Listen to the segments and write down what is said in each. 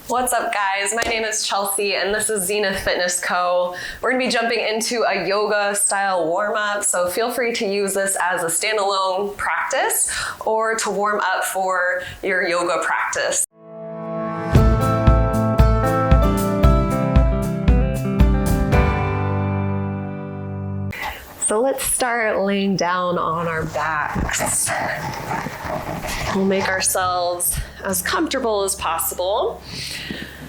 What's up, guys? My name is Chelsea and this is Zenith Fitness Co. We're gonna be jumping into a yoga style warm-up, so feel free to use this as a standalone practice or to warm up for your yoga practice. So let's start laying down on our backs. We'll make ourselves as comfortable as possible,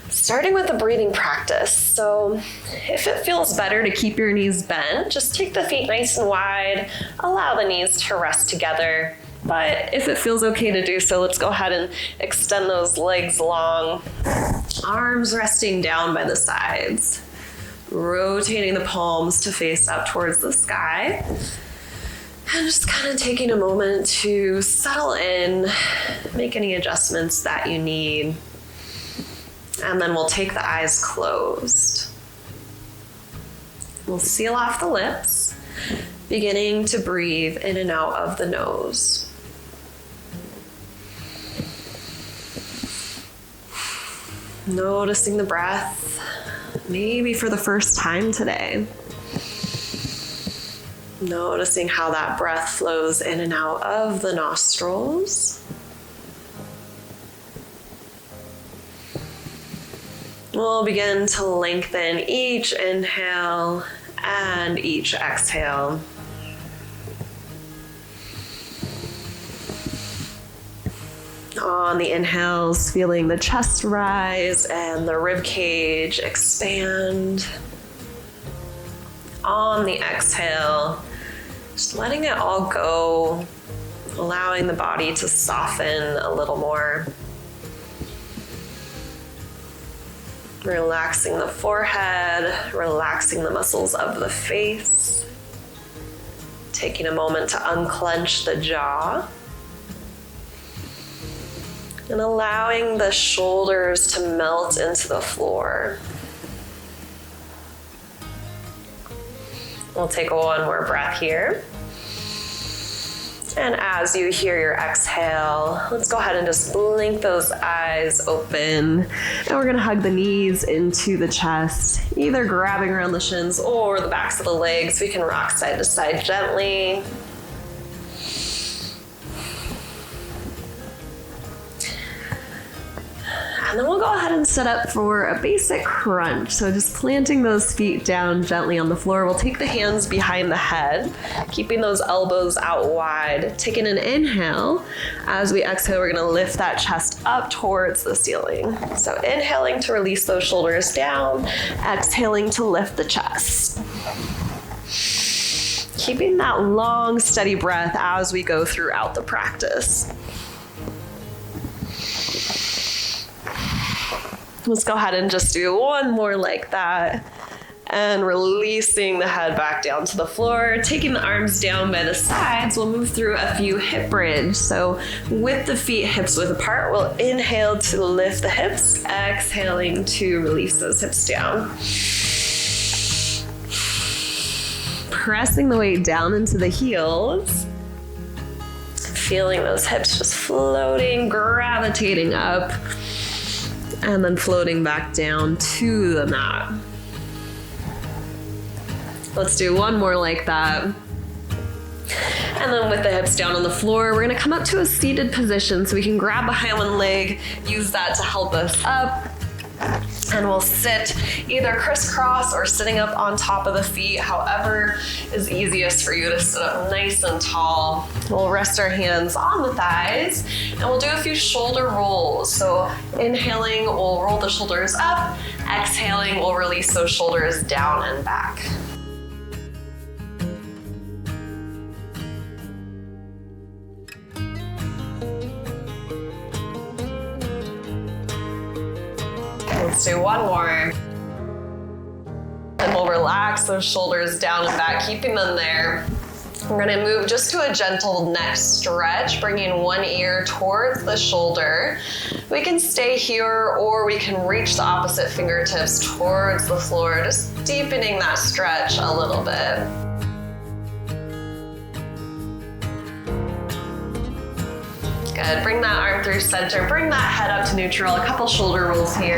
starting with a breathing practice. So if it feels better to keep your knees bent, just take the feet nice and wide, allow the knees to rest together. But if it feels okay to do so, let's go ahead and extend those legs long, arms resting down by the sides. Rotating the palms to face up towards the sky. And just kind of taking a moment to settle in, make any adjustments that you need. And then we'll take the eyes closed. We'll seal off the lips, beginning to breathe in and out of the nose. Noticing the breath. Maybe for the first time today. Noticing how that breath flows in and out of the nostrils. We'll begin to lengthen each inhale and each exhale. On the inhales, feeling the chest rise and the rib cage expand. On the exhale, just letting it all go, allowing the body to soften a little more. Relaxing the forehead, relaxing the muscles of the face. Taking a moment to unclench the jaw. And allowing the shoulders to melt into the floor. We'll take one more breath here. And as you hear your exhale, let's go ahead and just blink those eyes open. And we're gonna hug the knees into the chest, either grabbing around the shins or the backs of the legs. We can rock side to side gently. And then we'll go ahead and set up for a basic crunch. So just planting those feet down gently on the floor. We'll take the hands behind the head, keeping those elbows out wide. Taking an inhale. As we exhale, we're gonna lift that chest up towards the ceiling. So inhaling to release those shoulders down, exhaling to lift the chest. Keeping that long, steady breath as we go throughout the practice. Let's go ahead and just do one more like that. And releasing the head back down to the floor. Taking the arms down by the sides, we'll move through a few hip bridge. So with the feet hips width apart, we'll inhale to lift the hips, exhaling to release those hips down. Pressing the weight down into the heels. Feeling those hips just floating, gravitating up. And then floating back down to the mat. Let's do one more like that. And then with the hips down on the floor, we're gonna come up to a seated position so we can grab behind one leg, use that to help us up. And we'll sit either crisscross or sitting up on top of the feet, however is easiest for you to sit up nice and tall. We'll rest our hands on the thighs and we'll do a few shoulder rolls. So inhaling, we'll roll the shoulders up. Exhaling, we'll release those shoulders down and back. Let's do one more. And we'll relax those shoulders down and back, keeping them there. We're gonna move just to a gentle neck stretch, bringing one ear towards the shoulder. We can stay here or we can reach the opposite fingertips towards the floor, just deepening that stretch a little bit. Good, bring that arm through center, bring that head up to neutral, a couple shoulder rolls here.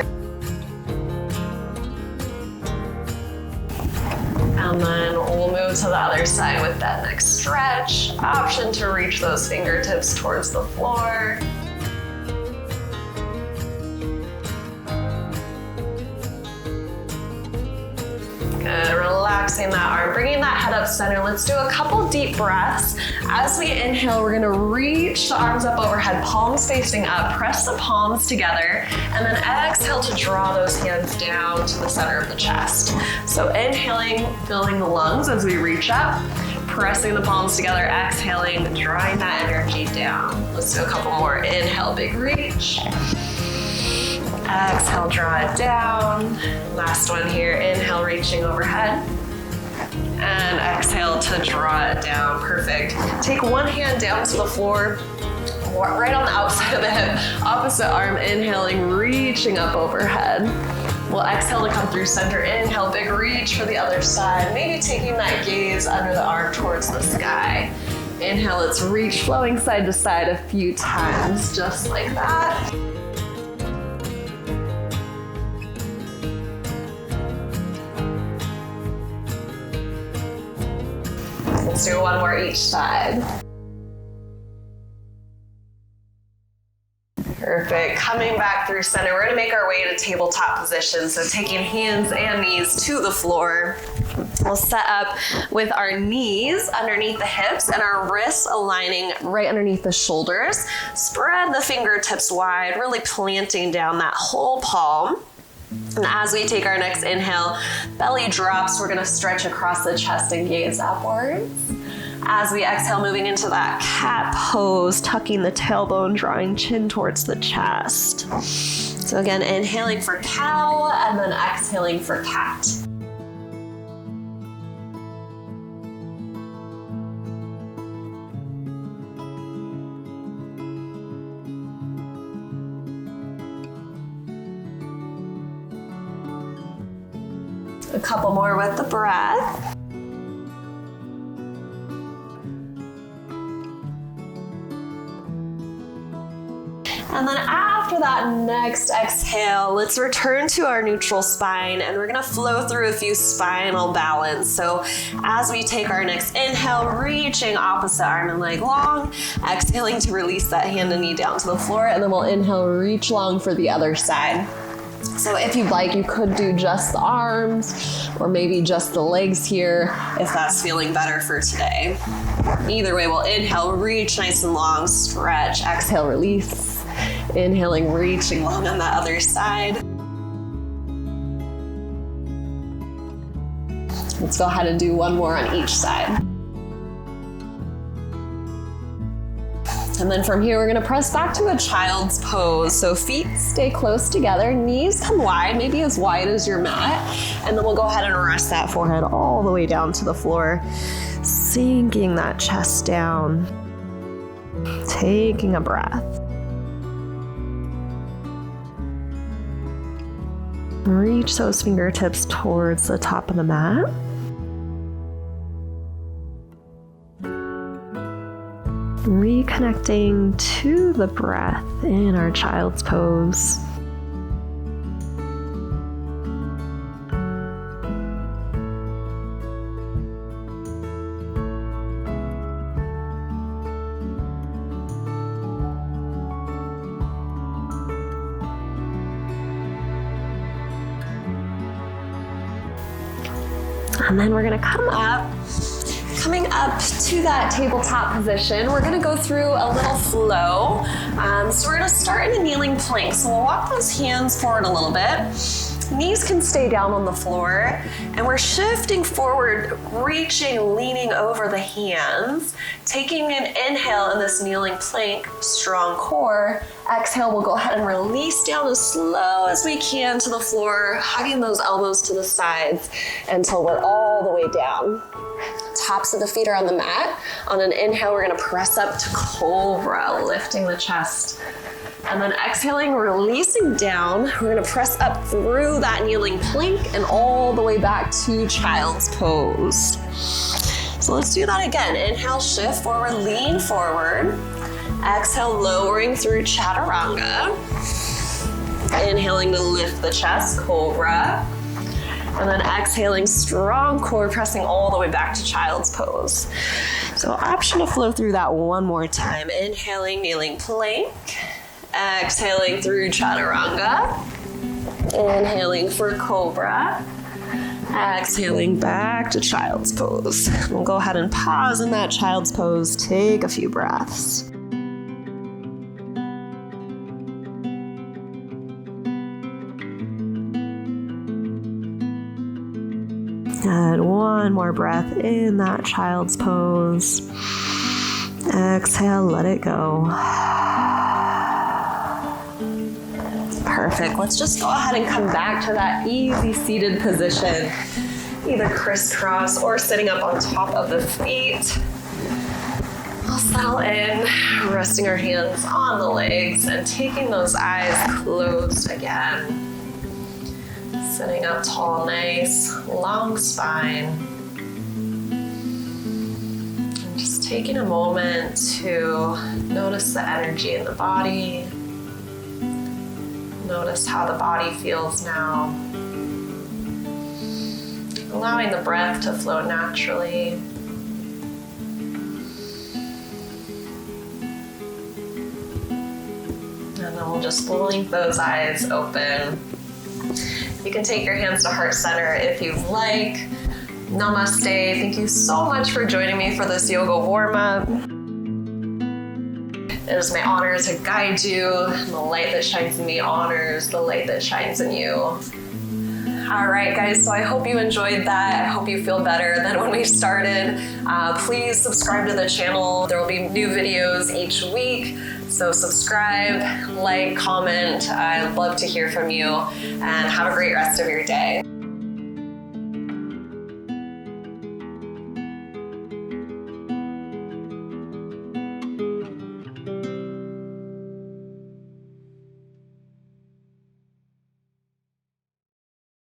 And then we'll move to the other side with that next stretch. Option to reach those fingertips towards the floor. Good, relaxing that arm, bringing that head up center. Let's do a couple deep breaths. As we inhale, we're gonna reach the arms up overhead, palms facing up, press the palms together, and then exhale to draw those hands down to the center of the chest. So inhaling, filling the lungs as we reach up, pressing the palms together, exhaling, drawing that energy down. Let's do a couple more. Inhale, big reach. Exhale, draw it down. Last one here, inhale, reaching overhead. And exhale to draw it down, perfect. Take one hand down to the floor, right on the outside of the hip, opposite arm, inhaling, reaching up overhead. We'll exhale to come through center, inhale, big reach for the other side, maybe taking that gaze under the arm towards the sky. Inhale, let's reach, flowing side to side a few times, just like that. Let's do one more each side. Perfect. Coming back through center, we're gonna make our way to tabletop position. So taking hands and knees to the floor. We'll set up with our knees underneath the hips and our wrists aligning right underneath the shoulders. Spread the fingertips wide, really planting down that whole palm. And as we take our next inhale, belly drops, we're gonna stretch across the chest and gaze upwards. As we exhale, moving into that cat pose, tucking the tailbone, drawing chin towards the chest. So again, inhaling for cow and then exhaling for cat. A couple more with the breath. And then after that next exhale, let's return to our neutral spine and we're gonna flow through a few spinal balance. So as we take our next inhale, reaching opposite arm and leg long, exhaling to release that hand and knee down to the floor, and then we'll inhale, reach long for the other side. So if you'd like, you could do just the arms or maybe just the legs here if that's feeling better for today. Either way, we'll inhale, reach nice and long, stretch, exhale, release. Inhaling, reaching long on the other side. Let's go ahead and do one more on each side. And then from here, we're gonna press back to a child's pose. So feet stay close together, knees come wide, maybe as wide as your mat. And then we'll go ahead and rest that forehead all the way down to the floor, sinking that chest down, taking a breath. Reach those fingertips towards the top of the mat. Reconnecting to the breath in our child's pose. And then we're gonna coming up to that tabletop position. We're gonna go through a little flow. So we're gonna start in a kneeling plank. So we'll walk those hands forward a little bit. Knees can stay down on the floor, and we're shifting forward, reaching, leaning over the hands, taking an inhale in this kneeling plank, strong core. Exhale, we'll go ahead and release down as slow as we can to the floor, hugging those elbows to the sides until we're all the way down. Tops of the feet are on the mat. On an inhale, we're gonna press up to cobra, lifting the chest. And then exhaling, releasing down. We're gonna press up through that kneeling plank and all the way back to child's pose. So let's do that again. Inhale, shift forward, lean forward. Exhale, lowering through chaturanga. Inhaling to lift the chest, cobra. And then exhaling, strong core, pressing all the way back to child's pose. So option to flow through that one more time. Inhaling, kneeling plank. Exhaling through chaturanga. Inhaling for cobra. Exhaling back to child's pose. We'll go ahead and pause in that child's pose. Take a few breaths. And one more breath in that child's pose. Exhale, let it go. Perfect. Let's just go ahead and come back to that easy seated position, either crisscross or sitting up on top of the feet. We'll settle in, resting our hands on the legs and taking those eyes closed again. Sitting up tall, nice, long spine. And just taking a moment to notice the energy in the body. Notice how the body feels now. Allowing the breath to flow naturally. And then we'll just blink those eyes open. You can take your hands to heart center if you'd like. Namaste. Thank you so much for joining me for this yoga warm-up. It is my honor to guide you. The light that shines in me honors the light that shines in you. All right, guys, so I hope you enjoyed that. I hope you feel better than when we started. Please subscribe to the channel. There will be new videos each week. So subscribe, like, comment. I'd love to hear from you, and have a great rest of your day.